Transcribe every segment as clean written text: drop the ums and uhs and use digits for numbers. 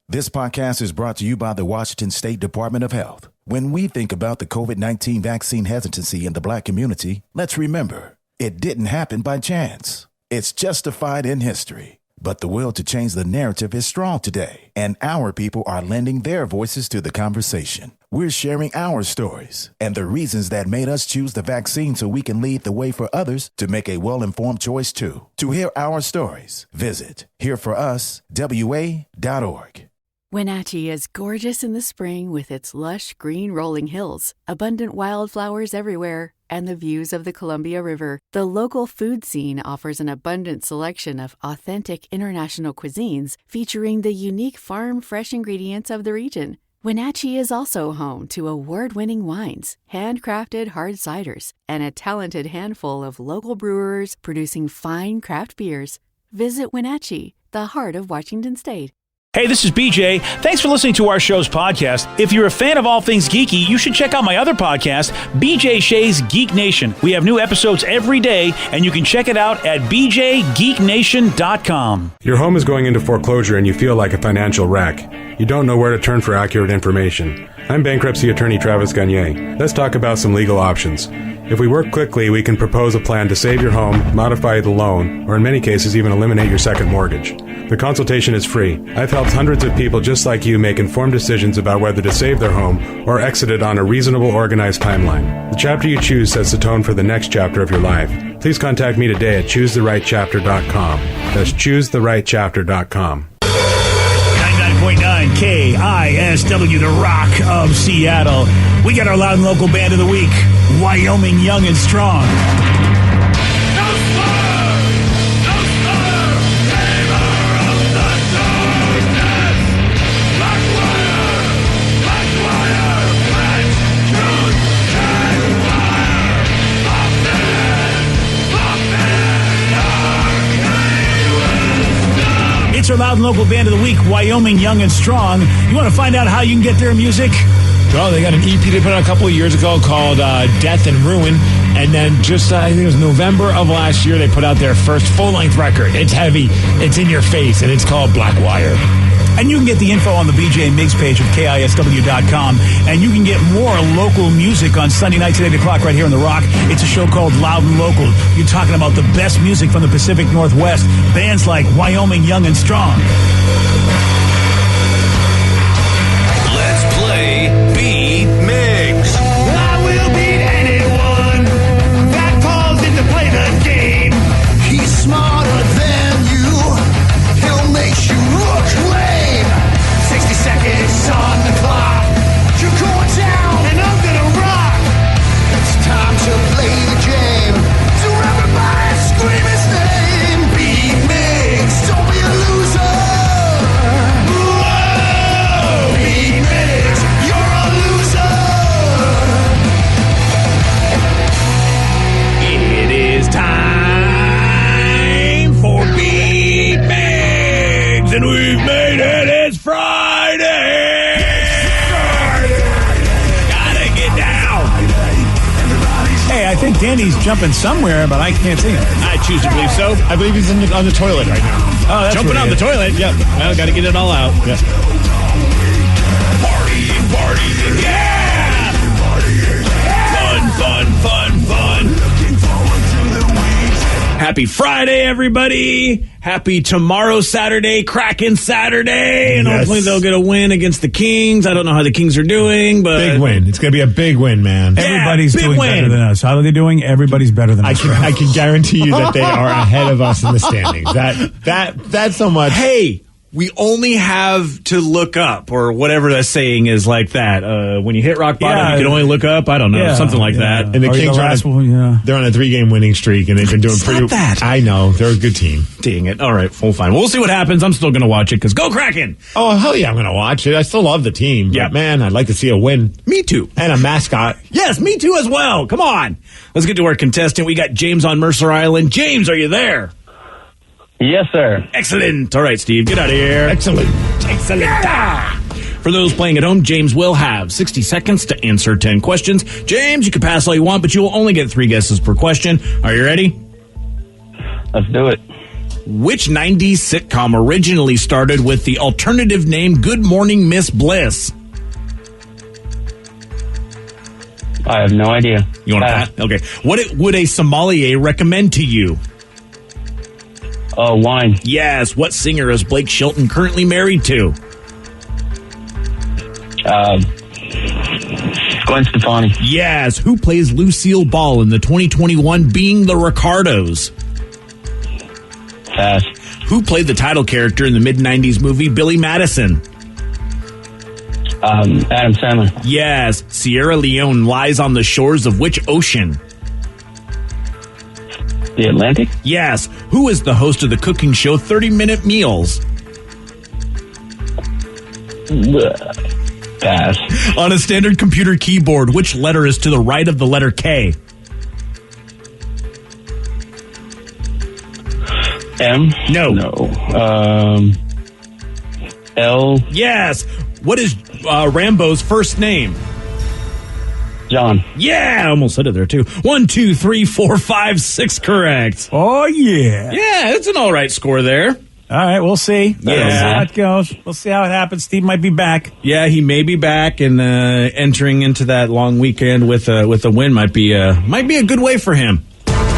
This podcast is brought to you by the Washington State Department of Health. When we think about the COVID-19 vaccine hesitancy in the Black community, let's remember, it didn't happen by chance. It's justified in history. But the will to change the narrative is strong today, and our people are lending their voices to the conversation. We're sharing our stories and the reasons that made us choose the vaccine so we can lead the way for others to make a well-informed choice too. To hear our stories, visit hereforuswa.org. Wenatchee is gorgeous in the spring with its lush green rolling hills, abundant wildflowers everywhere, and the views of the Columbia River. The local food scene offers an abundant selection of authentic international cuisines featuring the unique farm-fresh ingredients of the region. Wenatchee is also home to award-winning wines, handcrafted hard ciders, and a talented handful of local brewers producing fine craft beers. Visit Wenatchee, the heart of Washington State. Hey, this is BJ. Thanks for listening to our show's podcast. If you're a fan of all things geeky, you should check out my other podcast, BJ Shea's Geek Nation. We have new episodes every day, and you can check it out at bjgeeknation.com. Your home is going into foreclosure and you feel like a financial wreck. You don't know where to turn for accurate information. I'm bankruptcy attorney Travis Gagne. Let's talk about some legal options. If we work quickly, we can propose a plan to save your home, modify the loan, or in many cases even eliminate your second mortgage. The consultation is free. I've helped hundreds of people just like you make informed decisions about whether to save their home or exit it on a reasonable, organized timeline. The chapter you choose sets the tone for the next chapter of your life. Please contact me today at choosetherightchapter.com. That's choosetherightchapter.com. 99.9 KISW, the Rock of Seattle. We got our loud and local band of the week, Wyoming Young and Strong. It's our loud and local band of the week, Wyoming Young and Strong. You want to find out how you can get their music? Well, they got an EP they put out a couple of years ago called Death and Ruin. And then just, I think it was November of last year, they put out their first full-length record. It's heavy, it's in your face, and it's called Black Wire. And you can get the info on the BJ Miggs page of KISW.com. And you can get more local music on Sunday nights at 8 o'clock right here on The Rock. It's a show called Loud and Local. You're talking about the best music from the Pacific Northwest. Bands like Wyoming Young and Strong. Let's play Beat Miggs. I will beat anyone that calls in to play the game. He's smarter than you. He'll make you look lame. 60 seconds on the clock. You're going down and I'm gonna rock. It's time to play the game. So everybody scream his name. Beat Miggs, don't be a loser. Whoa! Beat Miggs, you're a loser. It is time for Beat Miggs, and we've made it. It's Friday. Gotta get down. Hey, I think Danny's jumping somewhere, but I can't see him. I choose to believe so. I believe he's on the toilet right now. Oh, that's Jumping on the toilet. Yep. Well, got to get it all out. Yeah. Partying. Yeah! Fun. Happy Friday, everybody. Happy tomorrow, Saturday, Kraken Saturday. And hopefully they'll get a win against the Kings. I don't know how the Kings are doing, but... Big win. It's going to be a big win, man. Everybody's doing better than us. How are they doing? Everybody's better than us. I can guarantee you that they are ahead of us in the standings. That's so much. Hey, we only have to look up, or whatever that saying is like that. When you hit rock bottom, you can only look up. I don't know, something like that. And the Kings they're on a 3-game winning streak, and they've been doing pretty. That. I know they're a good team. Dang it! All right, well, fine. We'll see what happens. I'm still going to watch it because go Kraken! Oh hell yeah, I'm going to watch it. I still love the team. But man, I'd like to see a win. Me too. And a mascot. Yes, me too as well. Come on, let's get to our contestant. We got James on Mercer Island. James, are you there? Yes, sir. Excellent. All right, Steve, get out of here. Excellent. Yeah. For those playing at home, James will have 60 seconds to answer 10 questions. James, you can pass all you want, but you will only get 3 guesses per question. Are you ready? Let's do it. Which 90s sitcom originally started with the alternative name Good Morning Miss Bliss? I have no idea. You want that? Okay. What would a sommelier recommend to you? Wine. Yes. What singer is Blake Shelton currently married to? Gwen Stefani. Yes. Who plays Lucille Ball in the 2021 Being the Ricardos? Pass. Who played the title character in the mid-90s movie Billy Madison? Adam Sandler. Yes. Sierra Leone lies on the shores of which ocean? The Atlantic? Yes. Who is the host of the cooking show 30-Minute Meals? Pass. On a standard computer keyboard, which letter is to the right of the letter K? M? No. No. L? Yes. What is Rambo's first name? John. Yeah, I almost said it there too. 1, 2, 3, 4, 5, 6 correct. Oh, yeah. Yeah, it's an all right score there. All right, we'll see. Yeah. We'll see how it goes. We'll see how it happens. Steve might be back. Yeah, he may be back, and entering into that long weekend with a win might be a good way for him.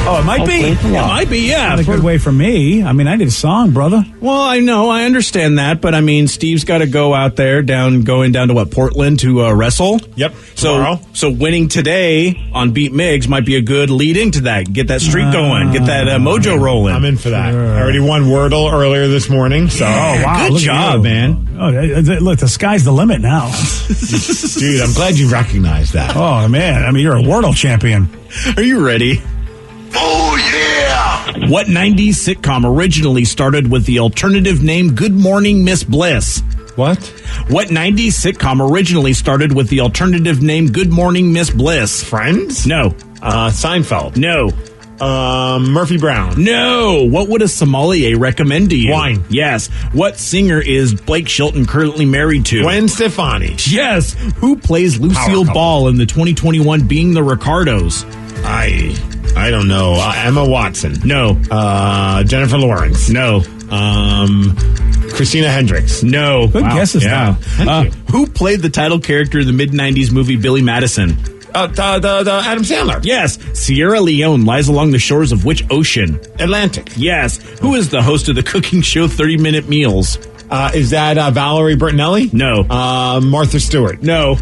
Oh, it might be. It might be, yeah. Not a good way for me. I mean, I need a song, brother. Well, I know, I understand that, but I mean, Steve's got to go out there going down to what, Portland to wrestle? Yep. So winning today on Beat Migs might be a good lead into that. Get that streak going. Get that mojo rolling. I'm in for that. I already won Wordle earlier this morning. So, Oh, wow. Good look at job, you. man. Oh, look, the sky's the limit now. dude, I'm glad you recognize that. Oh, man. I mean, you're a Wordle champion. Are you ready? Oh, yeah! What 90s sitcom originally started with the alternative name Good Morning Miss Bliss? What? What 90s sitcom originally started with the alternative name Good Morning Miss Bliss? Friends? No. Seinfeld. No. Murphy Brown. No. What would a sommelier recommend to you? Wine. Yes. What singer is Blake Shelton currently married to? Gwen Stefani. Yes. Who plays Lucille couple. Ball in the 2021 Being the Ricardos? I don't know. Emma Watson. No. Jennifer Lawrence. No. Christina Hendricks. No. Good guesses, Yeah. Thank you. Who played the title character in the mid-90s movie Billy Madison? The Adam Sandler. Yes. Sierra Leone lies along the shores of which ocean? Atlantic. Yes. Who is the host of the cooking show 30-Minute Meals? Is that Valerie Bertinelli? No. Martha Stewart. No.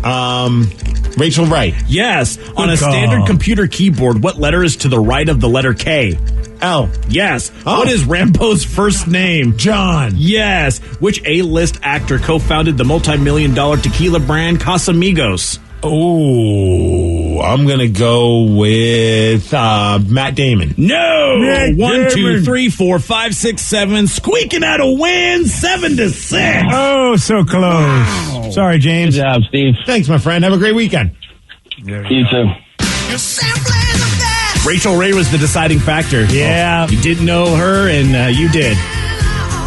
Rachel Wright. Yes. On a call. standard computer keyboard, what letter is to the right of the letter K? L. Yes. Oh. What is Rambo's first name? John. Yes. Which A-list actor co-founded the multi-million-dollar tequila brand Casamigos? Oh, I'm going to go with Matt Damon. No. Matt 1, 2, Damon. 3, 4, 5, 6, 7. Squeaking out a win. 7-6. Oh, so close. Sorry, Good James. job, Steve. Thanks, my friend. Have a great weekend. You too. Rachel Ray was the deciding factor. Yeah. You didn't know her, and you did.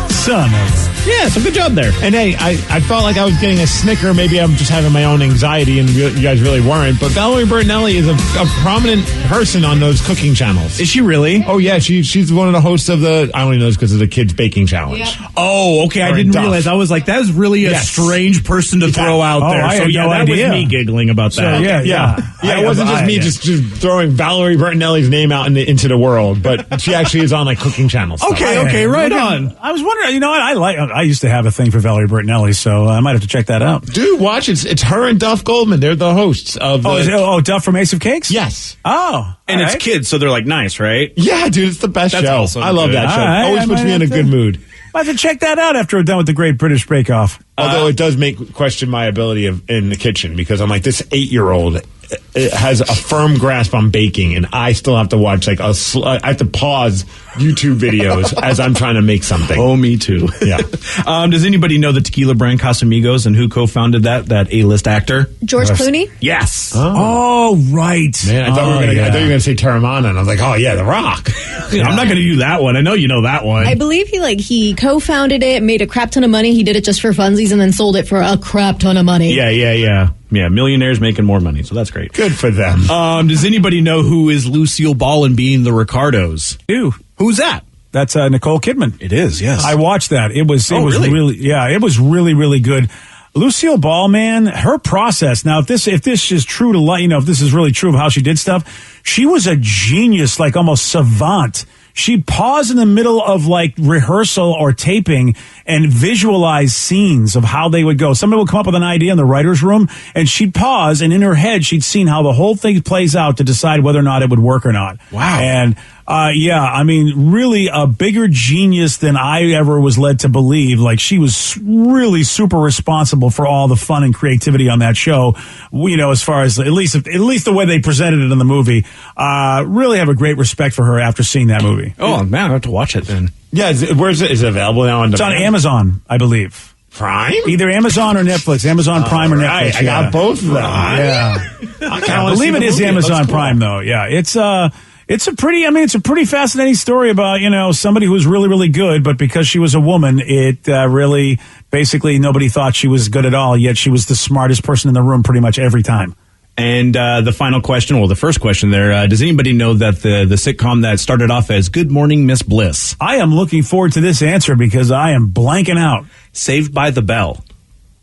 Son of Yeah, so good job there. And hey, I felt like I was getting a snicker. Maybe I'm just having my own anxiety and you guys really weren't. But Valerie Bertinelli is a prominent person on those cooking channels. Is she really? Oh, yeah. She's one of the hosts of I only know this because of the Kids Baking Challenge. Oh, okay. I Or didn't Duff. realize. I was like, that was really a Yes. strange person to throw out Oh, there. I So had yeah, no that idea. was me giggling about that. Yeah, it wasn't just me just throwing Valerie Bertinelli's name out into the world, but she actually is on like cooking channels. Okay, right on. I was wondering, you know what? I used to have a thing for Valerie Bertinelli, so I might have to check that out. Dude, watch it. It's her and Duff Goldman. They're the hosts of. Duff from Ace of Cakes? Yes. Oh, And all it's right. kids, so they're like nice, right? Yeah, dude, it's the best That's show. awesome, I love dude. that show. All right, Always I puts might me in a have good to- mood. Might have to check that out after we're done with the Great British Bake Off. Although it does make question my ability in the kitchen because I'm like, this 8-year-old has a firm grasp on baking, and I still have to watch I have to pause YouTube videos as I'm trying to make something. Oh, me too. Yeah. Does anybody know the tequila brand Casamigos and who co-founded that A-list actor? George Clooney? Yes. Oh, right. Man, I thought you were going to say Terramana, and I was like, oh yeah, The Rock. I'm not going to do that one. I know you know that one. I believe he co-founded it, made a crap ton of money. He did it just for funsies and then sold it for a crap ton of money. Yeah, millionaires making more money, so that's great. Good for them. Does anybody know who is Lucille Ball in Being the Ricardos? Ew. Who's that? That's Nicole Kidman. It is, yes. I watched that. It was really? it was really, really good. Lucille Ball, man, her process. Now, if this is true to life, if this is really true of how she did stuff, she was a genius, like almost savant. She'd pause in the middle of like rehearsal or taping and visualize scenes of how they would go. Somebody would come up with an idea in the writer's room and she'd pause, and in her head, she'd seen how the whole thing plays out to decide whether or not it would work or not. Wow. And really a bigger genius than I ever was led to believe. Like, she was really super responsible for all the fun and creativity on that show. As far as at least the way they presented it in the movie, really have a great respect for her after seeing that movie. Oh man, I have to watch it then. Yeah, where is it? Is it available now on demand? It's on Amazon, I believe. Prime? Either Amazon or Netflix. Amazon Prime or Netflix. I got both of them. Yeah. I believe it is Amazon Prime, though. Yeah, it's a pretty fascinating story about, somebody who's really, really good, but because she was a woman, it really, basically nobody thought she was good at all, yet she was the smartest person in the room pretty much every time. And the final question, the first question there, does anybody know that the sitcom that started off as Good Morning Miss Bliss? I am looking forward to this answer because I am blanking out. Saved by the Bell.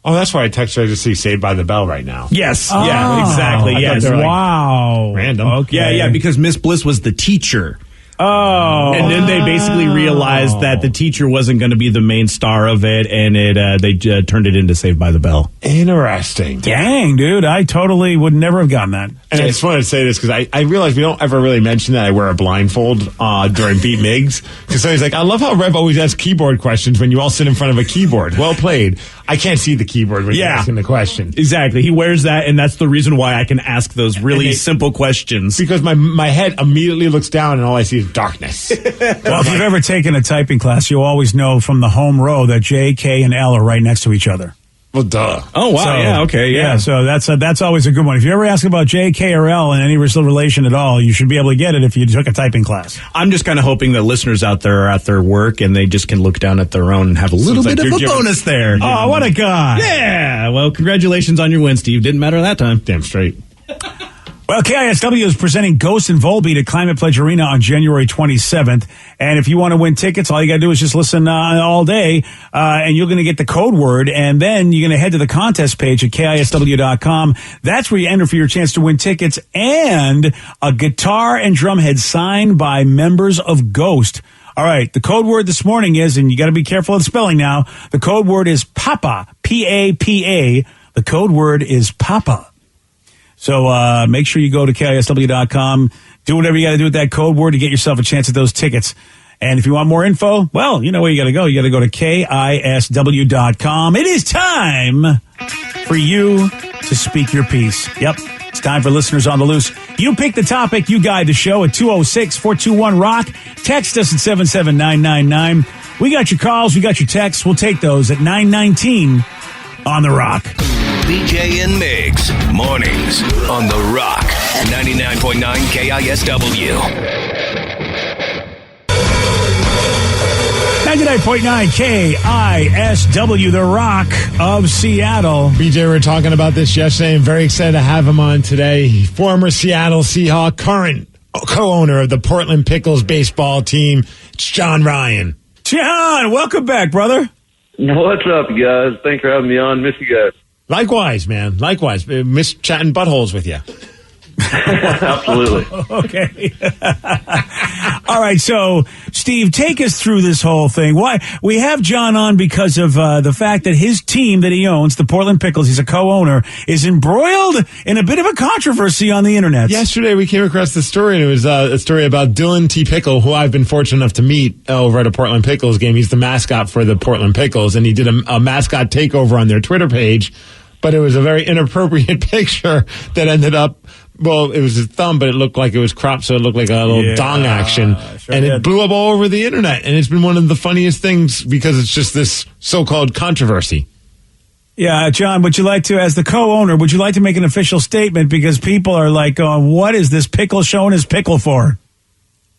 Oh, that's why I texted her to see Saved by the Bell right now. Yes. Oh. Yeah, exactly. Yes. Wow. Random. Okay. Yeah, because Miss Bliss was the teacher. Oh. And then they basically realized that the teacher wasn't going to be the main star of it, and they turned it into Saved by the Bell. Interesting. Dang, dude. I totally would never have gotten that. And I just wanted to say this because I realize we don't ever really mention that I wear a blindfold during Beat Migs. Because somebody's like, I love how Rev always asks keyboard questions when you all sit in front of a keyboard. Well played. I can't see the keyboard when you're asking the question. Exactly. He wears that, and that's the reason why I can ask those really simple questions. Because my head immediately looks down, and all I see is darkness. Well, if you've ever taken a typing class, you'll always know from the home row that J, K, and L are right next to each other. Well, duh. Oh, wow. So, yeah, okay, yeah. So that's always a good one. If you ever ask about J, K, or L in any relation at all, you should be able to get it if you took a typing class. I'm just kind of hoping that listeners out there are at their work and they just can look down at their own and have a little bit of a bonus there. Oh, what a guy. Yeah. Well, congratulations on your win, Steve. Didn't matter that time. Damn straight. Well, KISW is presenting Ghost and Volbeat at Climate Pledge Arena on January 27th. And if you want to win tickets, all you got to do is just listen all day, and you're going to get the code word. And then you're going to head to the contest page at KISW.com. That's where you enter for your chance to win tickets and a guitar and drum head signed by members of Ghost. All right, the code word this morning is, and you got to be careful of the spelling now, the code word is PAPA, P-A-P-A. The code word is PAPA. So make sure you go to KISW.com, do whatever you got to do with that code word to get yourself a chance at those tickets. And if you want more info, well, you know where you got to go. You got to go to KISW.com. It is time for you to speak your piece. Yep, it's time for Listeners on the Loose. You pick the topic, you guide the show at 206-421-ROCK. Text us at 77999. We got your calls, we got your texts. We'll take those at 919 on the Rock. BJ and Migs, mornings on The Rock, 99.9 KISW. 99.9 KISW, The Rock of Seattle. BJ, we were talking about this yesterday. I'm very excited to have him on today. Former Seattle Seahawk, current co-owner of the Portland Pickles baseball team. It's John Ryan. John, welcome back, brother. What's up, you guys? Thanks for having me on. Miss you guys. Likewise, man. Likewise. Miss chatting buttholes with you. Absolutely. Okay. All right. So, Steve, take us through this whole thing. Why we have John on because of the fact that his team that he owns, the Portland Pickles, he's a co-owner, is embroiled in a bit of a controversy on the internet. Yesterday, we came across this story, and it was a story about Dylan T. Pickle, who I've been fortunate enough to meet over at a Portland Pickles game. He's the mascot for the Portland Pickles, and he did a mascot takeover on their Twitter page. But it was a very inappropriate picture that ended up, well, it was his thumb, but it looked like it was cropped, so it looked like a little dong action. Sure and it blew up all over the internet. And it's been one of the funniest things because it's just this so-called controversy. Yeah, John, would you like to, as the co-owner, would you like to make an official statement? Because people are like, what is this pickle showing his pickle for?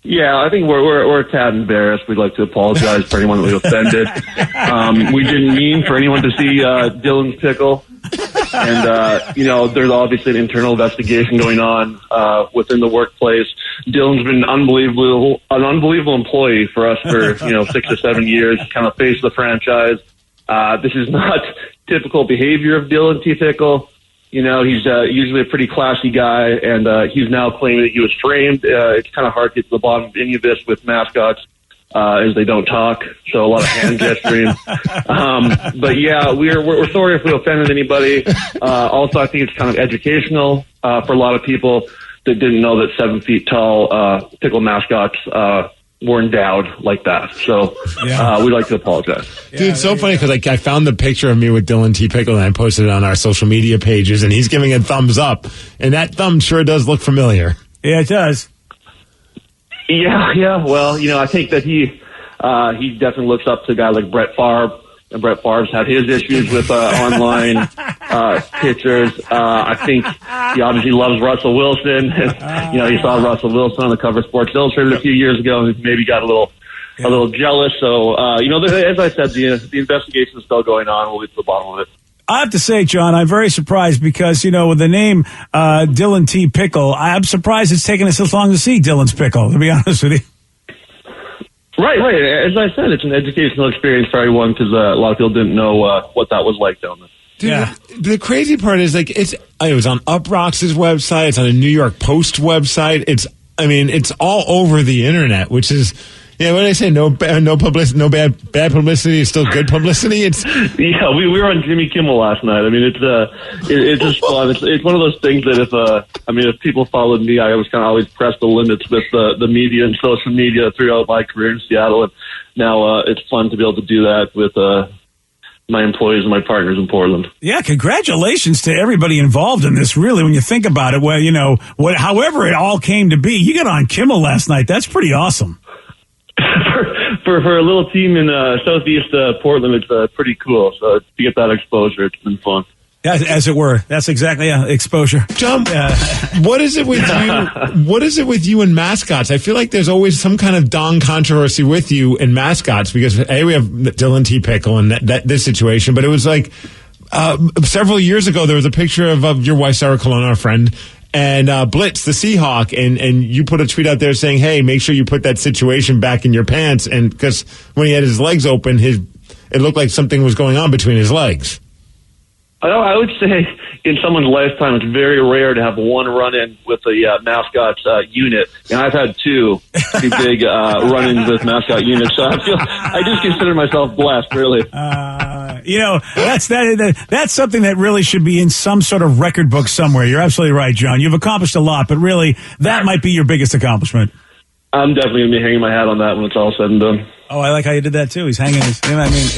Yeah, I think we're a tad embarrassed. We'd like to apologize for anyone that we offended. We didn't mean for anyone to see Dylan's pickle. And, there's obviously an internal investigation going on within the workplace. Dylan's been an unbelievable employee for us for, 6 or 7 years, kind of face of the franchise. This is not typical behavior of Dylan T. Pickle. He's usually a pretty classy guy, and he's now claiming that he was framed. It's kind of hard to get to the bottom of any of this with mascots, as they don't talk, so a lot of hand gesturing. But yeah, we're sorry if we offended anybody. Also, I think it's kind of educational for a lot of people that didn't know that 7 feet tall pickle mascots were endowed like that. So we'd like to apologize. Dude, it's so funny because I found the picture of me with Dylan T. Pickle and I posted it on our social media pages, and he's giving a thumbs up, and that thumb sure does look familiar. Yeah, it does. Yeah. Well, I think that he definitely looks up to a guy like Brett Favre, and Brett Favre's had his issues with online pictures. I think he obviously loves Russell Wilson. He saw Russell Wilson on the cover of Sports Illustrated a few years ago, and maybe got a little jealous. So, as I said, the investigation is still going on. We'll get to the bottom of it. I have to say, John, I'm very surprised because, with the name Dylan T. Pickle, I'm surprised it's taken us this long to see Dylan's Pickle, to be honest with you. Right. As I said, it's an educational experience for everyone because a lot of people didn't know what that was like down there. Dude, the crazy part is it was on Uproxx's website, it's on a New York Post website. It's all over the internet, which is, what did I say? No publicity, no bad publicity is still good publicity. We were on Jimmy Kimmel last night. It's just fun. It's one of those things that if people followed me, I was kind of always press the limits with the media and social media throughout my career in Seattle, and now it's fun to be able to do that with my employees and my partners in Portland. Yeah, congratulations to everybody involved in this. Really, when you think about it, however it all came to be, you got on Kimmel last night. That's pretty awesome. For a little team in southeast Portland, it's pretty cool. So to get that exposure, it's been fun. As it were. That's exactly exposure. John, what is it with you? What is it with you and mascots? I feel like there's always some kind of dong controversy with you and mascots because we have Dylan T. Pickle and this situation, but it was like several years ago there was a picture of your wife Sarah Colonna, our friend, and Blitz, the Seahawk, and you put a tweet out there saying, "Hey, make sure you put that situation back in your pants." And because when he had his legs open, it looked like something was going on between his legs. I would say in someone's lifetime, it's very rare to have one run-in with the mascots unit, and I've had two pretty big run-ins with mascot units. So I just consider myself blessed, really. That's something that really should be in some sort of record book somewhere. You're absolutely right, John. You've accomplished a lot, but really, that might be your biggest accomplishment. I'm definitely going to be hanging my hat on that when it's all said and done. Oh, I like how you did that, too. He's hanging his...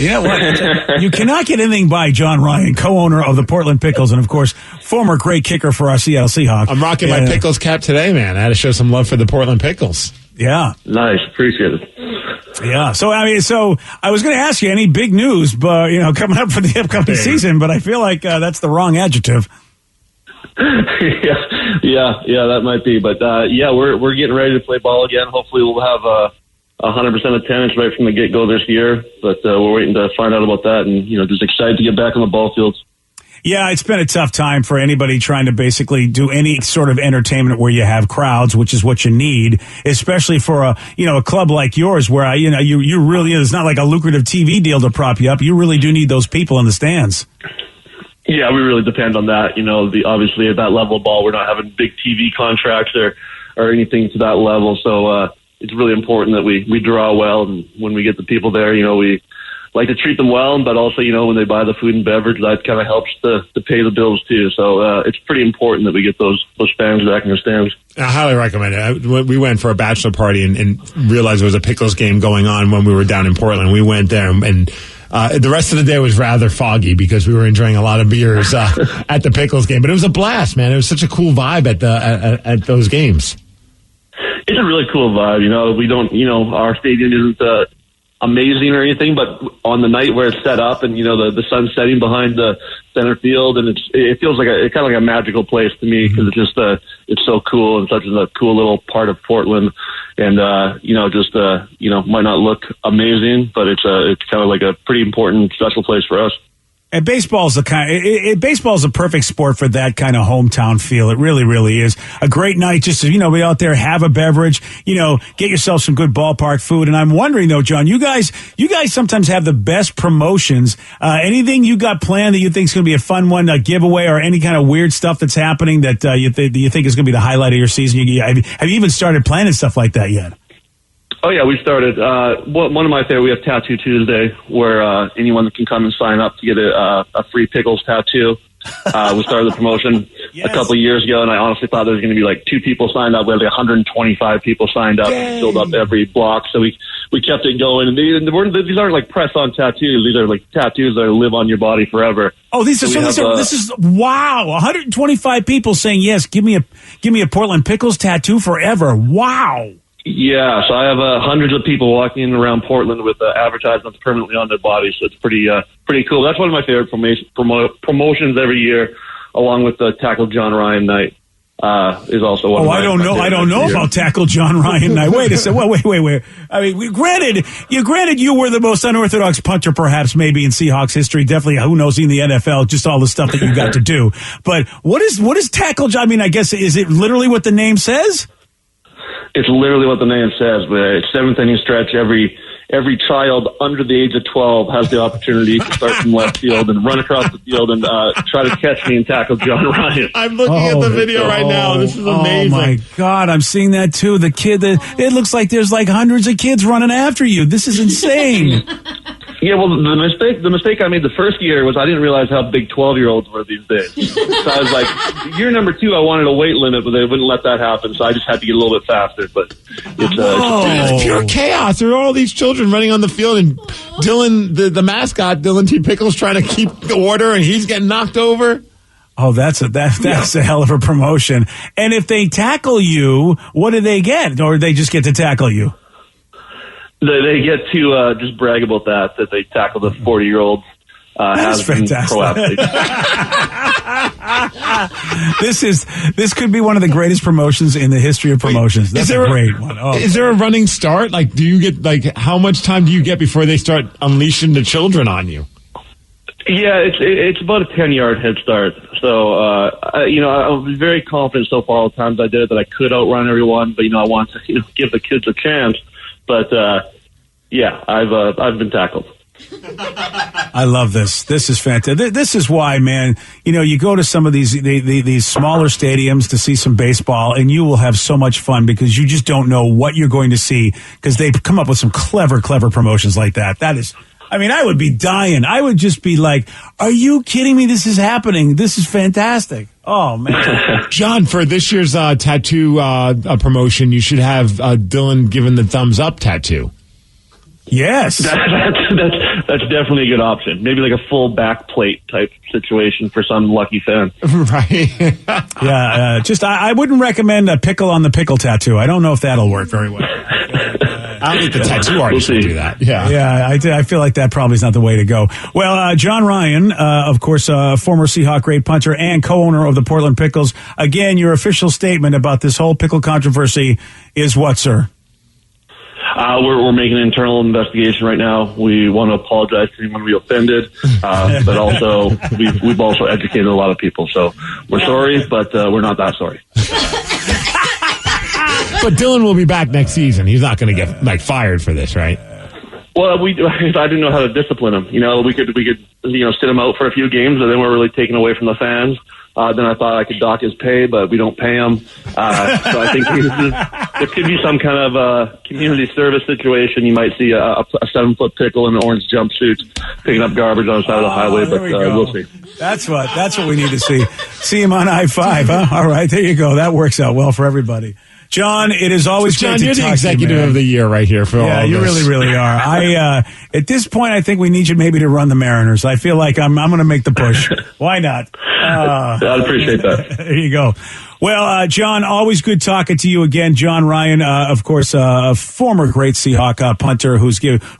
you know what? You cannot get anything by John Ryan, co-owner of the Portland Pickles, and, of course, former great kicker for our Seattle Seahawks. I'm rocking my Pickles cap today, man. I had to show some love for the Portland Pickles. Yeah. Nice. Appreciate it. Yeah. So I was going to ask you any big news, but, coming up for the upcoming season, but I feel like that's the wrong adjective. Yeah, that might be. But, we're getting ready to play ball again. Hopefully we'll have 100% attendance right from the get-go this year. But we're waiting to find out about that and, just excited to get back on the ball fields. Yeah, it's been a tough time for anybody trying to basically do any sort of entertainment where you have crowds, which is what you need, especially for a club like yours where, you really, it's not like a lucrative TV deal to prop you up. You really do need those people in the stands. Yeah, we really depend on that. Obviously at that level of ball, we're not having big TV contracts or anything to that level. So it's really important that we draw well. And when we get the people there, we like to treat them well. But also, when they buy the food and beverage, that kind of helps to pay the bills too. So it's pretty important that we get those fans back in the stands. I highly recommend it. We went for a bachelor party and realized there was a Pickles game going on when we were down in Portland. We went there and the rest of the day was rather foggy because we were enjoying a lot of beers at the Pickles game. But it was a blast, man. It was such a cool vibe at those games. It's a really cool vibe. We don't, our stadium isn't amazing or anything, but on the night where it's set up and, the sun's setting behind the center field, and it feels like it's kind of like a magical place to me because it's just, it's so cool and such a cool little part of Portland. And, might not look amazing, but it's kind of like a pretty important, special place for us. And baseball's baseball's a perfect sport for that kind of hometown feel. It really, really is. A great night just to, be out there, have a beverage, get yourself some good ballpark food. And I'm wondering though, John, you guys sometimes have the best promotions. Anything you got planned that you think is going to be a fun one, a giveaway or any kind of weird stuff that's happening that you think is going to be the highlight of your season? Have you even started planning stuff like that yet? Oh, yeah, we started. One of my favorite, we have Tattoo Tuesday, where anyone can come and sign up to get a free pickles tattoo. We started the promotion a couple of years ago, and I honestly thought there was going to be like 2 people signed up. We had like 125 people signed up, filled up every block. So we kept it going. And these aren't like press-on tattoos. These are like tattoos that live on your body forever. Oh, this is wow! 125 people saying yes. Give me a Portland Pickles tattoo forever. Wow. Yeah, so I have hundreds of people walking around Portland with advertisements permanently on their bodies. So it's pretty cool. That's one of my favorite promotions every year, along with the Tackle John Ryan night. Is also one. I don't know about Tackle John Ryan night. Wait a second. Wait. I mean, granted you were the most unorthodox punter, perhaps maybe in Seahawks history. Definitely, who knows, in the NFL, just all the stuff that you got to do. But what is Tackle John? I mean, I guess is it literally what the name says? It's literally what the name says, but it's 7th inning stretch. Every child under the age of 12 has the opportunity to start from left field and run across the field and try to catch me and tackle John Ryan. I'm looking at the video right now. This is amazing. Oh my God, I'm seeing that too. The kid, it looks like there's like hundreds of kids running after you. This is insane. Yeah, well, the mistake I made the first year was I didn't realize how big 12-year-olds were these days. So I was like, year number 2, I wanted a weight limit, but they wouldn't let that happen, so I just had to get a little bit faster. But it's pure chaos. There are all these children running on the field, and Dylan, the mascot, Dylan T. Pickles, trying to keep the order, and he's getting knocked over. Oh, that's a hell of a promotion. And if they tackle you, what do they get? Or they just get to tackle you? They get to just brag about that they tackled a 40-year-old That's fantastic. This could be one of the greatest promotions in the history of promotions. That's a great one. Oh. Is there a running start? Like, do you get how much time do you get before they start unleashing the children on you? Yeah, it's about a 10-yard head start. So, I was very confident so far all the times I did it that I could outrun everyone, but I want to give the kids a chance. But I've been tackled. I love this. This is fantastic. This is why, man, you go to some of these smaller stadiums to see some baseball, and you will have so much fun because you just don't know what you're going to see because they come up with some clever promotions like that. That is, I would be dying. I would just be like, are you kidding me? This is happening. This is fantastic. Oh, man. John, for this year's tattoo promotion, you should have Dylan giving the thumbs up tattoo. Yes. That's definitely a good option. Maybe like a full back plate type situation for some lucky fan. Right. Yeah. I wouldn't recommend a pickle on the pickle tattoo. I don't know if that'll work very well. I don't think the tattoo artist will do that. Yeah. I feel like that probably is not the way to go. Well, John Ryan, of course, former Seahawk great punter and co-owner of the Portland Pickles. Again, your official statement about this whole pickle controversy is what, sir? We're making an internal investigation right now. We want to apologize to anyone we offended, but also we've also educated a lot of people. So we're sorry, but we're not that sorry. But Dylan will be back next season. He's not going to get fired for this, right? Well, I didn't know how to discipline him. We could sit him out for a few games, and then we're really taken away from the fans. Then I thought I could dock his pay, but we don't pay him. So I think there could be some kind of community service situation. You might see a 7-foot pickle in an orange jumpsuit picking up garbage on the side of the highway, but we'll see. That's what we need to see. See him on I-5, huh? All right, there you go. That works out well for everybody. John, it is always John, great to you're talk the executive to you, man. of the year right here for all Yeah, you this. really are. At this point, I think we need you maybe to run the Mariners. I feel like I'm going to make the push. Why not? I'd appreciate that. There you go. Well, John, always good talking to you again. John Ryan, of course, a former great Seahawk punter who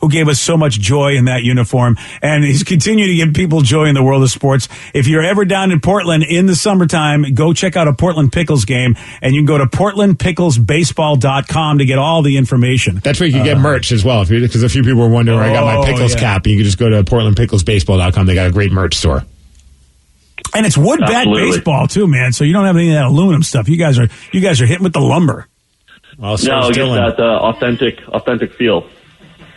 gave us so much joy in that uniform, and he's continuing to give people joy in the world of sports. If you're ever down in Portland in the summertime, go check out a Portland Pickles game, and you can go to portlandpicklesbaseball.com to get all the information. That's where you can get merch as well, because a few people were wondering where I got my Pickles cap. You can just go to portlandpicklesbaseball.com. They got a great merch store. And it's wood bat baseball too, man. So you don't have any of that aluminum stuff. You guys are hitting with the lumber. Well, no, it gets that authentic feel.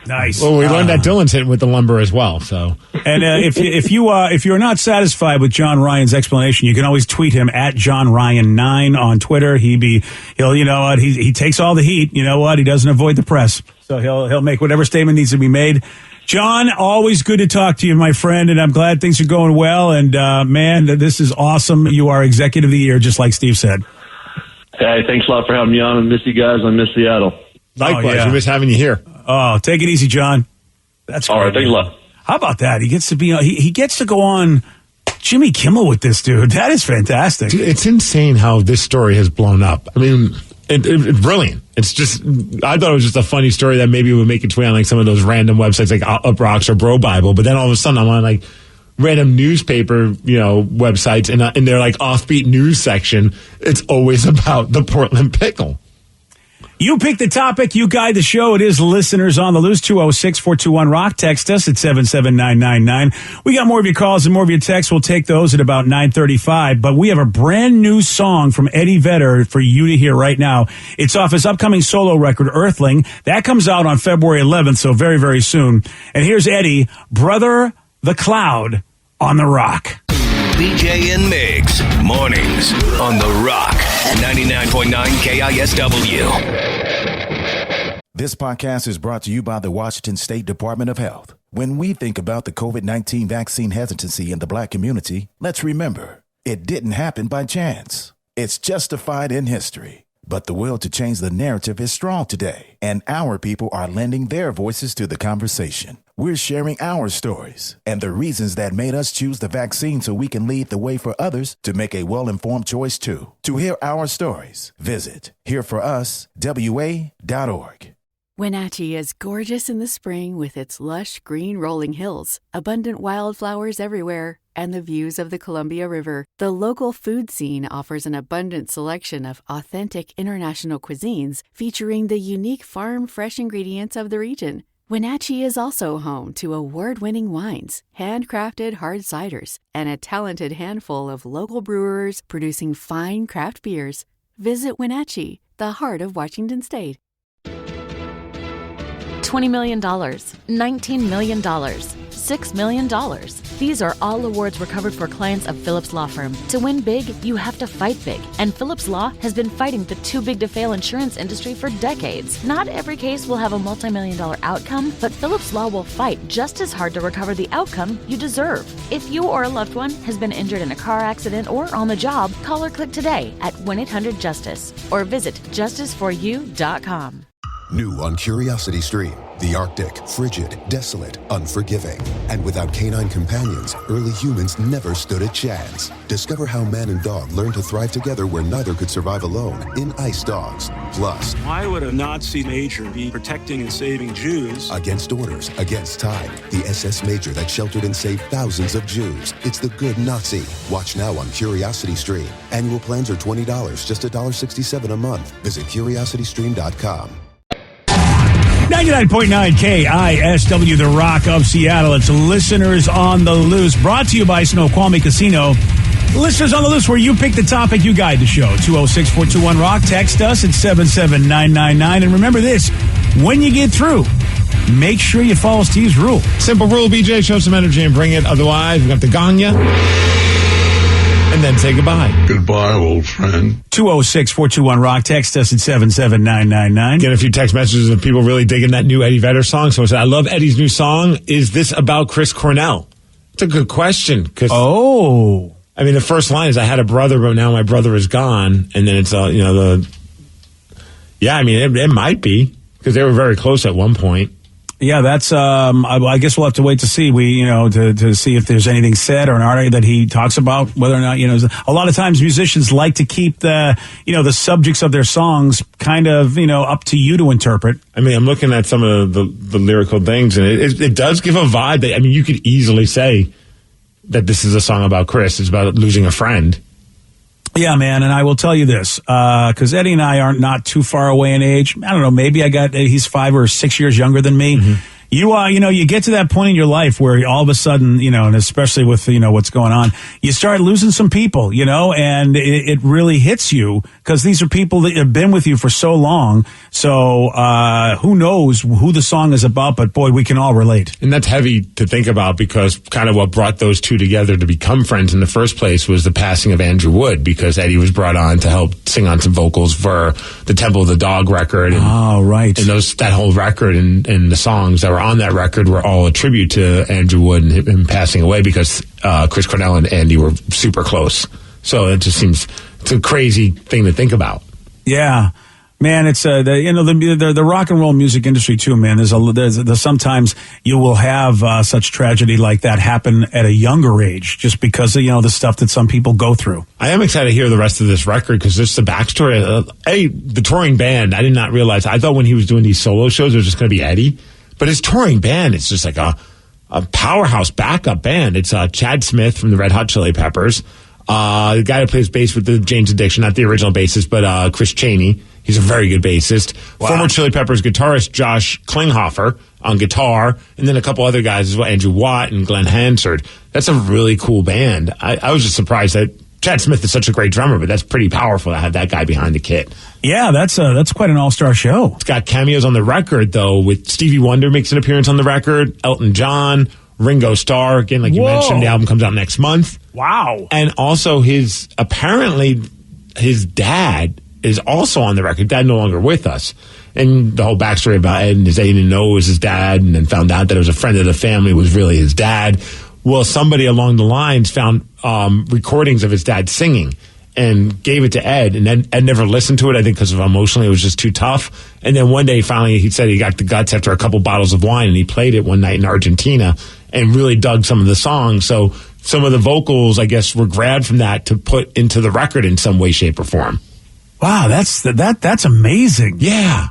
Nice. Well, we learned that Dylan's hitting with the lumber as well. So, and if you're not satisfied with John Ryan's explanation, you can always tweet him at JohnRyan9 on Twitter. He takes all the heat. You know what? He doesn't avoid the press, so he'll make whatever statement needs to be made. John, always good to talk to you, my friend, and I'm glad things are going well. And, man, this is awesome. You are Executive of the Year, just like Steve said. Hey, thanks a lot for having me on. I miss you guys. I miss Seattle. Likewise. We miss having you here. Oh, take it easy, John. That's all right. Thanks a lot. How about that? He gets to be he gets to go on Jimmy Kimmel with this dude. That is fantastic. Dude, it's insane how this story has blown up. I mean, it's brilliant. It's just, I thought it was just a funny story that maybe would make its way on like some of those random websites like Up Rocks or Bro Bible. But then all of a sudden I'm on like random newspaper, websites, and in their like offbeat news section, it's always about the Portland Pickle. You pick the topic, you guide the show. It is Listeners on the Loose, 206-421-ROCK. Text us at 77999. We got more of your calls and more of your texts. We'll take those at about 9:35. But we have a brand new song from Eddie Vedder for you to hear right now. It's off his upcoming solo record, Earthling. That comes out on February 11th, so very, very soon. And here's Eddie, Brother the Cloud on the Rock. BJ and Migs, mornings on the Rock, 99.9 KISW. This podcast is brought to you by the Washington State Department of Health. When we think about the COVID-19 vaccine hesitancy in the Black community, let's remember, it didn't happen by chance. It's justified in history. But the will to change the narrative is strong today, and our people are lending their voices to the conversation. We're sharing our stories and the reasons that made us choose the vaccine so we can lead the way for others to make a well-informed choice too. To hear our stories, visit hereforuswa.org. Wenatchee is gorgeous in the spring with its lush green rolling hills, abundant wildflowers everywhere, and the views of the Columbia River. The local food scene offers an abundant selection of authentic international cuisines featuring the unique farm-fresh ingredients of the region. Wenatchee is also home to award-winning wines, handcrafted hard ciders, and a talented handful of local brewers producing fine craft beers. Visit Wenatchee, the heart of Washington State. $20 million, $19 million, $6 million. These are all awards recovered for clients of Phillips Law Firm. To win big, you have to fight big. And Phillips Law has been fighting the too-big-to-fail insurance industry for decades. Not every case will have a multi-million-dollar outcome, but Phillips Law will fight just as hard to recover the outcome you deserve. If you or a loved one has been injured in a car accident or on the job, call or click today at 1-800-JUSTICE or visit justiceforyou.com. New on Curiosity Stream, the Arctic, frigid, desolate, unforgiving. And without canine companions, early humans never stood a chance. Discover how man and dog learned to thrive together where neither could survive alone in Ice Dogs. Plus, why would a Nazi major be protecting and saving Jews? Against orders, against time, the SS major that sheltered and saved thousands of Jews. It's the Good Nazi. Watch now on Curiosity Stream. Annual plans are $20, just $1.67 a month. Visit curiositystream.com. 99.9 KISW, the Rock of Seattle. It's Listeners on the Loose, brought to you by Snoqualmie Casino. Listeners on the Loose, where you pick the topic, you guide the show. 206-421-ROCK. Text us at 77999. And remember this, when you get through, make sure you follow Steve's rule. Simple rule, BJ, show some energy and bring it. Otherwise, we're going to have to gong you and then say goodbye. Goodbye, old friend. 206-421-ROCK. Text us at 77999. Get a few text messages of people really digging that new Eddie Vedder song. Someone said, I love Eddie's new song. Is this about Chris Cornell? It's a good question. Oh. I mean, the first line is, I had a brother, but now my brother is gone. And then it's, it might be, because they were very close at one point. Yeah, that's. I guess we'll have to wait to see. To see if there's anything said or an article that he talks about. Whether or not a lot of times musicians like to keep the subjects of their songs kind of up to you to interpret. I mean, I'm looking at some of the lyrical things, and it does give a vibe that, I mean, you could easily say that this is a song about Chris. It's about losing a friend. Yeah, man, and I will tell you this, because Eddie and I aren't not too far away in age. I don't know, maybe he's 5 or 6 years younger than me. Mm-hmm. You get to that point in your life where all of a sudden, and especially with, what's going on, you start losing some people, and it really hits you because these are people that have been with you for so long. So, who knows who the song is about, but boy, we can all relate. And that's heavy to think about because kind of what brought those two together to become friends in the first place was the passing of Andrew Wood, because Eddie was brought on to help sing on some vocals for the Temple of the Dog record. And, right. And that whole record and the songs that were on that record were all a tribute to Andrew Wood and him passing away because Chris Cornell and Andy were super close. So it just seems it's a crazy thing to think about. Yeah. Man, it's the rock and roll music industry too, man. There's sometimes you will have such tragedy like that happen at a younger age, just because of the stuff that some people go through. I am excited to hear the rest of this record because there's the backstory. The touring band, I did not realize. I thought when he was doing these solo shows, it was just going to be Eddie, but his touring band is just like a powerhouse backup band. It's Chad Smith from the Red Hot Chili Peppers, the guy who plays bass with the Jane's Addiction, not the original bassist, but Chris Chaney. He's a very good bassist. Wow. Former Chili Peppers guitarist Josh Klinghoffer on guitar, and then a couple other guys as well, Andrew Watt and Glenn Hansard. That's a really cool band. I was just surprised that Chad Smith is such a great drummer, but that's pretty powerful to have that guy behind the kit. Yeah, that's quite an all-star show. It's got cameos on the record, though, with Stevie Wonder makes an appearance on the record, Elton John, Ringo Starr, again, like you mentioned, the album comes out next month. Wow. And also apparently his dad is also on the record. Dad no longer with us. And the whole backstory about Ed and he didn't know it was his dad and then found out that it was a friend of the family was really his dad. Well, somebody along the lines found recordings of his dad singing and gave it to Ed. And then Ed never listened to it, I think, because of emotionally it was just too tough. And then one day, finally, he said he got the guts after a couple bottles of wine and he played it one night in Argentina and really dug some of the songs. So some of the vocals, I guess, were grabbed from that to put into the record in some way, shape, or form. Wow, that's amazing. Yeah.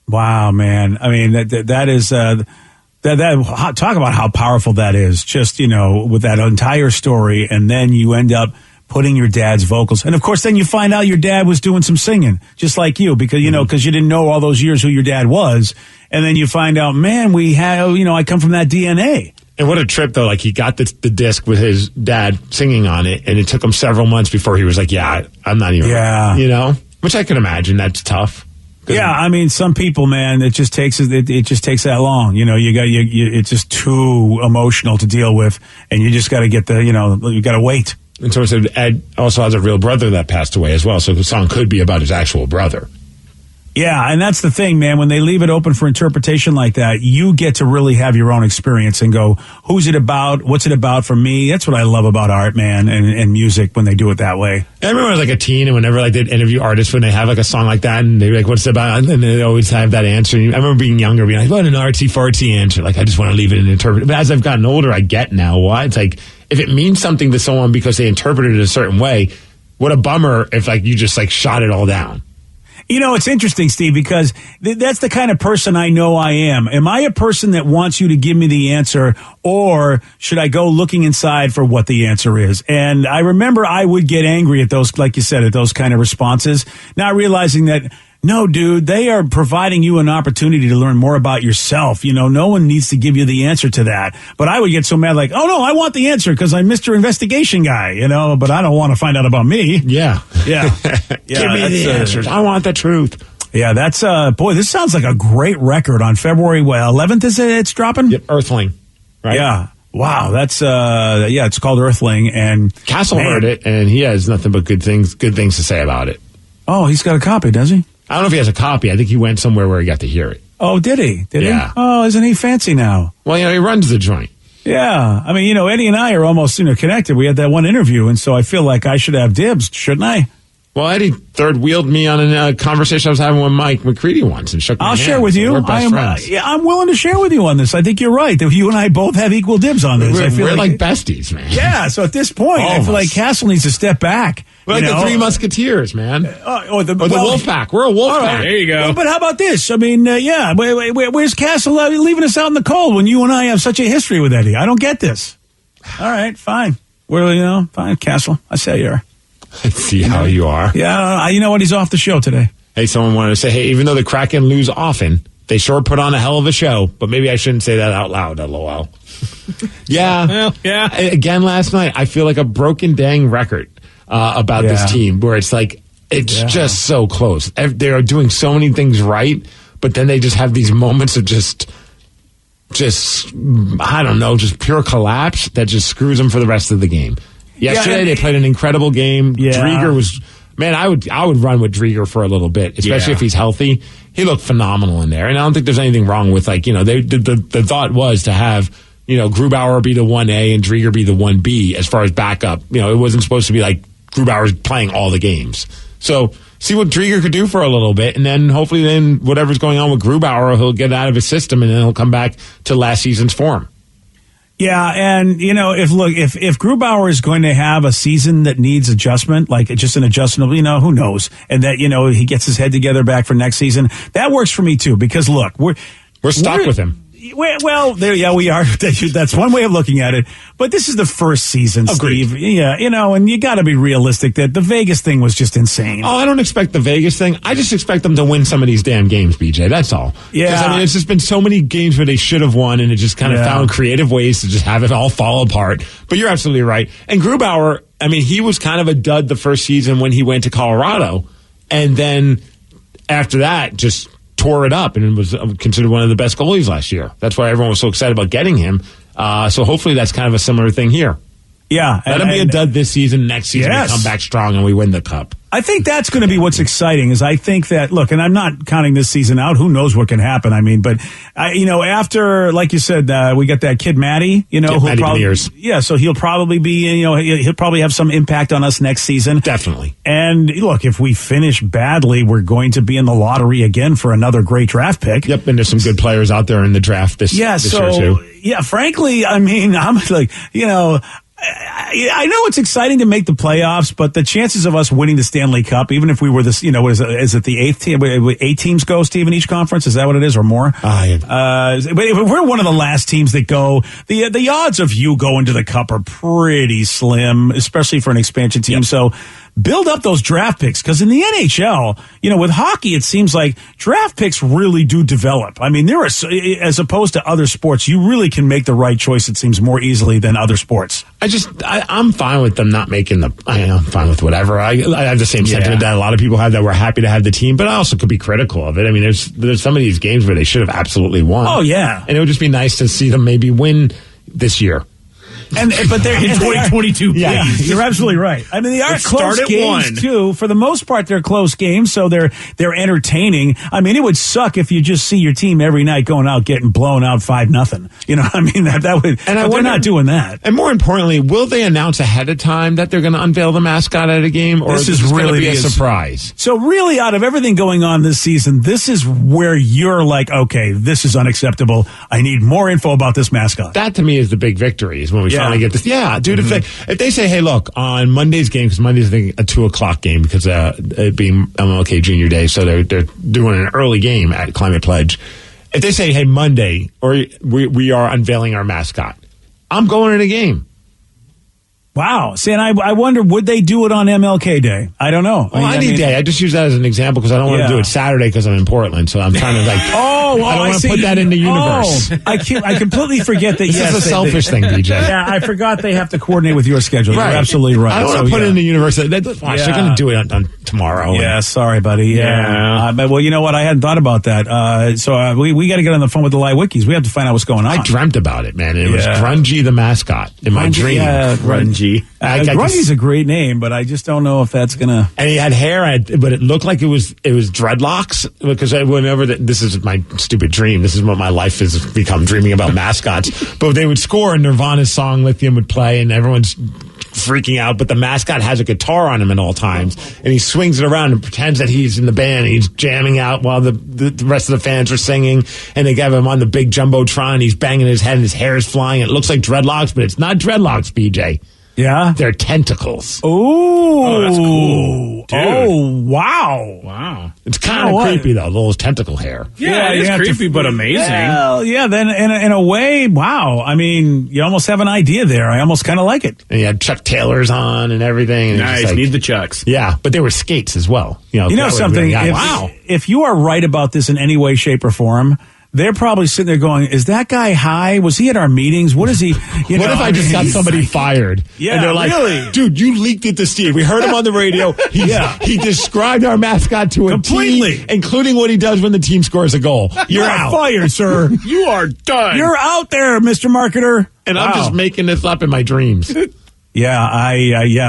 Wow, man. I mean, that is talk about how powerful that is. Just, with that entire story, and then you end up putting your dad's vocals. And of course, then you find out your dad was doing some singing, just like you, because because you didn't know all those years who your dad was. And then you find out, man, I come from that DNA. And what a trip, though. Like, he got the disc with his dad singing on it, and it took him several months before he was like, yeah, I'm not even, which I can imagine. That's tough. Yeah, I mean, some people, man, it just takes that long. It's just too emotional to deal with, and you just got to get you got to wait. And so Ed also has a real brother that passed away as well, so the song could be about his actual brother. Yeah, and that's the thing, man. When they leave it open for interpretation like that, you get to really have your own experience and go, who's it about? What's it about for me? That's what I love about art, man, and music when they do it that way. I remember I was like a teen, and whenever they'd interview artists when they have like a song like that, and they'd be like, what's it about? And they always have that answer. And I remember being younger, being like, what an artsy-fartsy answer. Like, I just want to leave it and interpret it. But as I've gotten older, I get now why. It's like, if it means something to someone because they interpreted it a certain way, what a bummer if you just shot it all down. It's interesting, Steve, because that's the kind of person I know I am. Am I a person that wants you to give me the answer, or should I go looking inside for what the answer is? And I remember I would get angry at those, like you said, at those kind of responses, not realizing that, no, dude, they are providing you an opportunity to learn more about yourself. No one needs to give you the answer to that. But I would get so mad, like, oh, no, I want the answer because I'm Mr. Investigation guy, but I don't want to find out about me. Yeah. Yeah. Give me the answers. I want the truth. Yeah, that's, boy, this sounds like a great record on February 11th, is it? It's dropping? Yep, Earthling. Right? Yeah. Wow, that's, it's called Earthling. And Castle heard it, and he has nothing but good things to say about it. Oh, he's got a copy, does he? I don't know if he has a copy. I think he went somewhere where he got to hear it. Oh, did he? Did he? Oh, isn't he fancy now? Well, he runs the joint. Yeah. I mean, Eddie and I are almost, connected. We had that one interview, and so I feel like I should have dibs, shouldn't I? Well, Eddie third wheeled me on a conversation I was having with Mike McCready once and shook my hand. I'll share with you. We're best friends. I'm willing to share with you on this. I think you're right. That you and I both have equal dibs on this. We're like besties, man. Yeah. So at this point, I feel like Castle needs to step back. We're like the Three Musketeers, man. The Wolf Pack. We're a Wolf Pack. There you go. Well, but how about this? I mean, where's Castle leaving us out in the cold when you and I have such a history with Eddie? I don't get this. All right, fine. Fine, Castle. I say you are. I see how you are. Yeah, you know what? He's off the show today. Hey, someone wanted to say, hey, even though the Kraken lose often, they sure put on a hell of a show, but maybe I shouldn't say that out loud, LOL. Yeah. Well, yeah. Again, last night, I feel like a broken dang record about this team, where it's like, it's just so close. They're doing so many things right, but then they just have these moments of just I don't know, just pure collapse that just screws them for the rest of the game. Yesterday, they played an incredible game. Yeah. Drieger was, man, I would run with Drieger for a little bit, especially if he's healthy. He looked phenomenal in there. And I don't think there's anything wrong with, the thought was to have, Grubauer be the 1A and Drieger be the 1B as far as backup. It wasn't supposed to be like Grubauer's playing all the games. So see what Drieger could do for a little bit, and then hopefully whatever's going on with Grubauer, he'll get out of his system, and then he'll come back to last season's form. Yeah, and if Grubauer is going to have a season that needs adjustment, like just an adjustment, who knows, and that he gets his head together back for next season, that works for me too. Because look, we're stuck with him. Well, we are. That's one way of looking at it. But this is the first season, Agreed. Steve. Yeah, and you got to be realistic that the Vegas thing was just insane. Oh, I don't expect the Vegas thing. I just expect them to win some of these damn games, BJ. That's all. Yeah. It's just been so many games where they should have won, and it just kind of found creative ways to just have it all fall apart. But you're absolutely right. And Grubauer, he was kind of a dud the first season when he went to Colorado, and then after that, just tore it up and was considered one of the best goalies last year. That's why everyone was so excited about getting him. So hopefully that's kind of a similar thing here. Yeah. Let him be a dud this season. Next season we come back strong and we win the cup. I think that's going to be what's exciting is I think that, look, and I'm not counting this season out. Who knows what can happen? But, after, like you said, we got that kid, Matty, Matty Beniers. Yeah, so he'll probably be, he'll probably have some impact on us next season. Definitely. And look, if we finish badly, we're going to be in the lottery again for another great draft pick. Yep, and there's some good players out there in the draft this year too. Yeah, frankly, I'm like, I know it's exciting to make the playoffs, but the chances of us winning the Stanley Cup, even if we were this, is it the 8th team? 8 teams go, Steve, in each conference? Is that what it is, or more? But if we're one of the last teams that go, the odds of you going to the Cup are pretty slim, especially for an expansion team. Yep. So build up those draft picks, because in the NHL, with hockey, it seems like draft picks really do develop. There are, as opposed to other sports, you really can make the right choice, it seems, more easily than other sports. I'm fine with them not making I'm fine with whatever. I have the same sentiment that a lot of people have, that we're happy to have the team, but I also could be critical of it. There's some of these games where they should have absolutely won. Oh, yeah. And it would just be nice to see them maybe win this year. But they're in 2022. Yeah, you're absolutely right. They are close games too. For the most part, they're close games, so they're entertaining. It would suck if you just see your team every night going out getting blown out 5-0. That would. And they're not doing that. And more importantly, will they announce ahead of time that they're going to unveil the mascot at a game, or is this really going to be a surprise? So really, out of everything going on this season, this is where you're like, okay, this is unacceptable. I need more info about this mascot. That to me is the big victory. Is when we finally get this. Yeah, dude. Mm-hmm. If they say, hey, look, on Monday's game, because Monday's a 2:00 game because it being MLK Junior Day, so they're doing an early game at Climate Pledge. If they say, hey, Monday, or we are unveiling our mascot, I'm going to the game. Wow. See, and I wonder, would they do it on MLK Day? I don't know. Any day. I just use that as an example because I don't want to do it Saturday because I'm in Portland. So I'm trying to I don't want to put that in the universe. I completely forget that. This is a selfish thing, DJ. Yeah, I forgot they have to coordinate with your schedule. Right. You're absolutely right. I don't want to put it in the universe. They're going to do it on tomorrow. Yeah, sorry, buddy. Yeah. But you know what? I hadn't thought about that. So we got to get on the phone with the Light-Wikis. We have to find out what's going on. I dreamt about it, man. It was Grungy the mascot in my dream. Yeah, Grungy. Grungy's a great name, but I just don't know if that's gonna. And he had hair, but it looked like it was dreadlocks. Because this is my stupid dream. This is what my life has become, dreaming about mascots. But they would score, and Nirvana's song "Lithium" would play, and everyone's freaking out, but the mascot has a guitar on him at all times, and he swings it around and pretends that he's in the band. He's jamming out while the rest of the fans are singing, and they have him on the big jumbotron. He's banging his head, and his hair is flying. It looks like dreadlocks, but it's not dreadlocks, BJ. Yeah? They're tentacles. Oh, that's cool. Dude. Oh, wow. Wow. It's kind of creepy, though, those tentacle hair. Yeah, it is creepy, but amazing. Well, yeah, then in a way, wow. I mean, you almost have an idea there. I almost kind of like it. And he had Chuck Taylors on and everything. And Nice. Need the Chucks. Yeah, but they were skates as well. You know something? Wow. If you are right about this in any way, shape, or form, they're probably sitting there going, is that guy high? Was he at our meetings? What is he? What if I just got somebody fired? Yeah, and they're like, really? Dude, you leaked it to Steve. We heard him on the radio. He described our mascot to a completely, T, including what he does when the team scores a goal. You're out. Fired, sir. You are done. You're out there, Mr. Marketer. And I'm just making this up in my dreams. Yeah,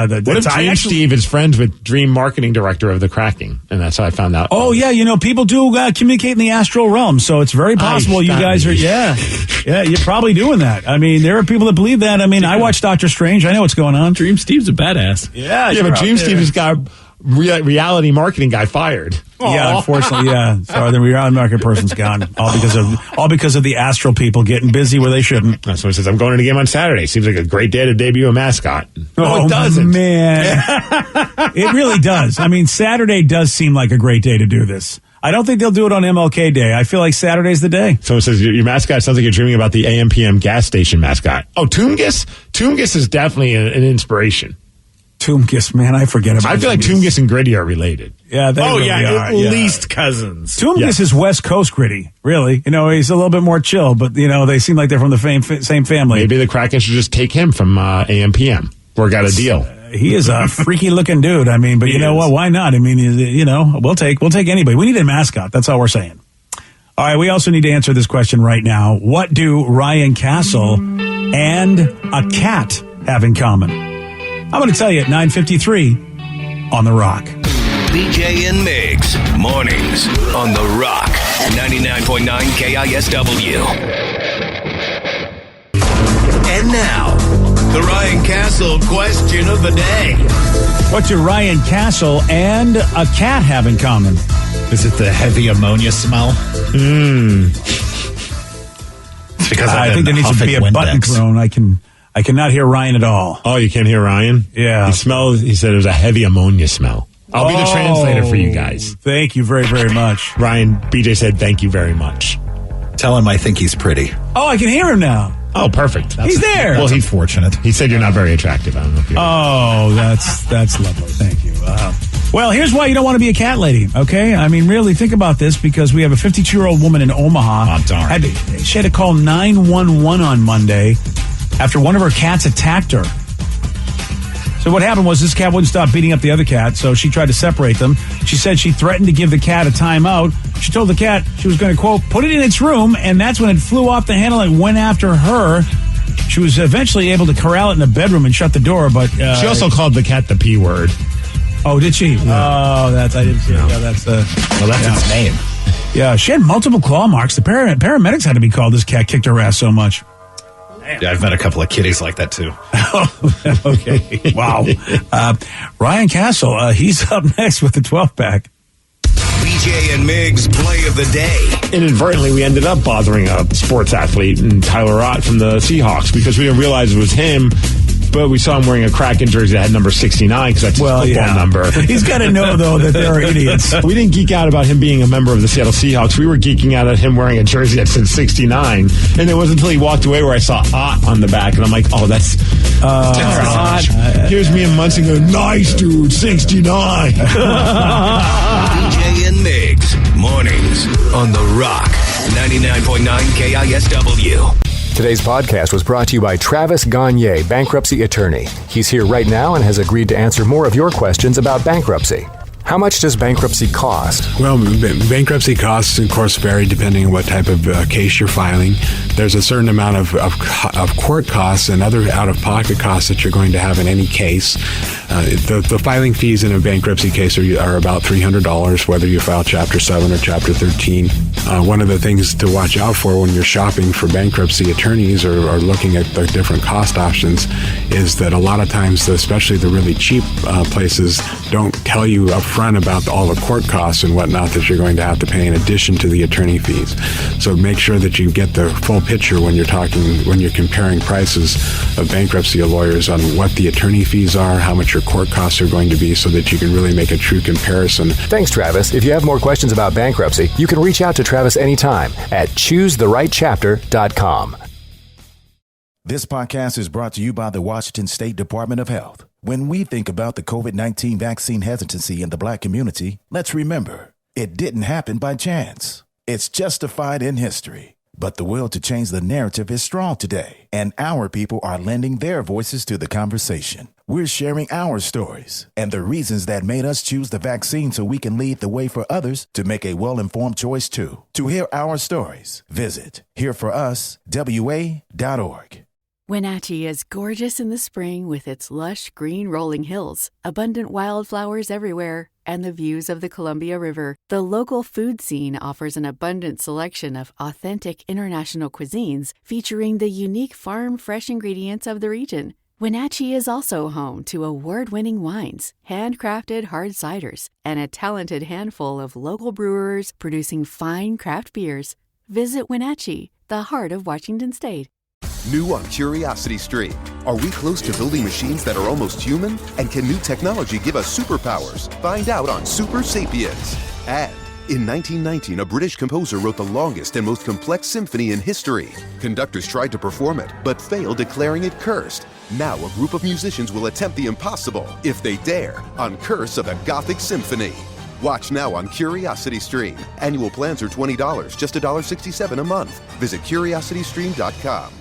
What if Dream Steve is friends with Dream Marketing Director of the Cracking? And that's how I found out. Oh, yeah, people do communicate in the astral realm, so it's very possible you guys are, yeah, you're probably doing that. I mean, there are people that believe that. I mean, I watch Doctor Strange. I know what's going on. Dream Steve's a badass. Yeah, but Dream Steve has got reality marketing guy fired. Yeah, unfortunately, yeah. Sorry, the reality market person's gone. All because of the astral people getting busy where they shouldn't. That's what it says. I'm going to the game on Saturday. Seems like a great day to debut a mascot. No, it doesn't. Man. It really does. I mean, Saturday does seem like a great day to do this. I don't think they'll do it on MLK Day. I feel like Saturday's the day. Someone says, your mascot sounds like you're dreaming about the AM/PM gas station mascot. Oh, Toomgis? Toomgis is definitely an inspiration. Toomgis, man, I forget about I feel like Toomgis and Gritty are related. Yeah, they really are. At least cousins. Toomgis is West Coast Gritty, really. He's a little bit more chill, but, they seem like they're from the same family. Maybe the Kraken should just take him from AM/PM. Work out a deal. He is a freaky looking dude. I mean, but you know what? Why not? I mean, we'll take anybody. We need a mascot. That's all we're saying. All right, we also need to answer this question right now. What do Ryan Castle and a cat have in common? I'm going to tell you at 9:53 on The Rock. BJ and Migs, mornings on The Rock, 99.9 KISW. And now, the Ryan Castle question of the day. What do Ryan Castle and a cat have in common? Is it the heavy ammonia smell? It's because I think there needs to be a button thrown. I cannot hear Ryan at all. Oh, you can't hear Ryan? Yeah. He said it was a heavy ammonia smell. I'll be the translator for you guys. Thank you very, very much. Ryan, BJ said thank you very much. Tell him I think he's pretty. Oh, I can hear him now. Oh, perfect. He's there. Well, he's fortunate. He said you're not very attractive. I don't know if you're... Oh, that's lovely. Thank you. Well, here's why you don't want to be a cat lady, okay? I mean, really, think about this, because we have a 52-year-old woman in Omaha. Oh, darn. She had to call 911 on Monday after one of her cats attacked her. So what happened was this cat wouldn't stop beating up the other cat, so she tried to separate them. She said she threatened to give the cat a timeout. She told the cat she was going to, quote, put it in its room, and that's when it flew off the handle and went after her. She was eventually able to corral it in the bedroom and shut the door, but... she also called the cat the P word. Oh, did she? Yeah. Oh, I didn't see it. Yeah, that's its name. Yeah, she had multiple claw marks. The paramedics had to be called. This cat kicked her ass so much. Yeah, I've met a couple of kitties like that, too. Okay. Wow. Ryan Castle, he's up next with the 12-pack. BJ and Migs play of the day. Inadvertently, we ended up bothering a sports athlete in Tyler Ott from the Seahawks because we didn't realize it was him. But we saw him wearing a Kraken jersey that had number 69 because that's his football number. He's got to know, though, that there are idiots. We didn't geek out about him being a member of the Seattle Seahawks. We were geeking out at him wearing a jersey that said 69. And it wasn't until he walked away where I saw Ott on the back. And I'm like, oh, that's Ott. Here's me and Munson going, nice, dude, 69. BJ and Migs, mornings on The Rock, 99.9 KISW. Today's podcast was brought to you by Travis Gagne, bankruptcy attorney. He's here right now and has agreed to answer more of your questions about bankruptcy. How much does bankruptcy cost? Well, bankruptcy costs, of course, vary depending on what type of case you're filing. There's a certain amount of court costs and other out-of-pocket costs that you're going to have in any case. The filing fees in a bankruptcy case are about $300, whether you file Chapter 7 or Chapter 13. One of the things to watch out for when you're shopping for bankruptcy attorneys or looking at the different cost options is that a lot of times, especially the really cheap places, don't tell you up front about all the court costs and whatnot that you're going to have to pay in addition to the attorney fees. So make sure that you get the full picture when you're comparing prices of bankruptcy lawyers on what the attorney fees are, how much your court costs are going to be, so that you can really make a true comparison. Thanks, Travis. If you have more questions about bankruptcy, you can reach out to Travis anytime at choosetherightchapter.com. This podcast is brought to you by the Washington State Department of Health. When we think about the COVID-19 vaccine hesitancy in the Black community, let's remember, it didn't happen by chance. It's justified in history. But the will to change the narrative is strong today, and our people are lending their voices to the conversation. We're sharing our stories and the reasons that made us choose the vaccine so we can lead the way for others to make a well-informed choice too. To hear our stories, visit hereforuswa.org. Wenatchee is gorgeous in the spring with its lush green rolling hills, abundant wildflowers everywhere, and the views of the Columbia River. The local food scene offers an abundant selection of authentic international cuisines featuring the unique farm-fresh ingredients of the region. Wenatchee is also home to award-winning wines, handcrafted hard ciders, and a talented handful of local brewers producing fine craft beers. Visit Wenatchee, the heart of Washington State. New on Curiosity Stream. Are we close to building machines that are almost human? And can new technology give us superpowers? Find out on Super Sapiens. And in 1919, a British composer wrote the longest and most complex symphony in history. Conductors tried to perform it, but failed, declaring it cursed. Now a group of musicians will attempt the impossible, if they dare, on Curse of the Gothic Symphony. Watch now on Curiosity Stream. Annual plans are $20, just $1.67 a month. Visit curiositystream.com.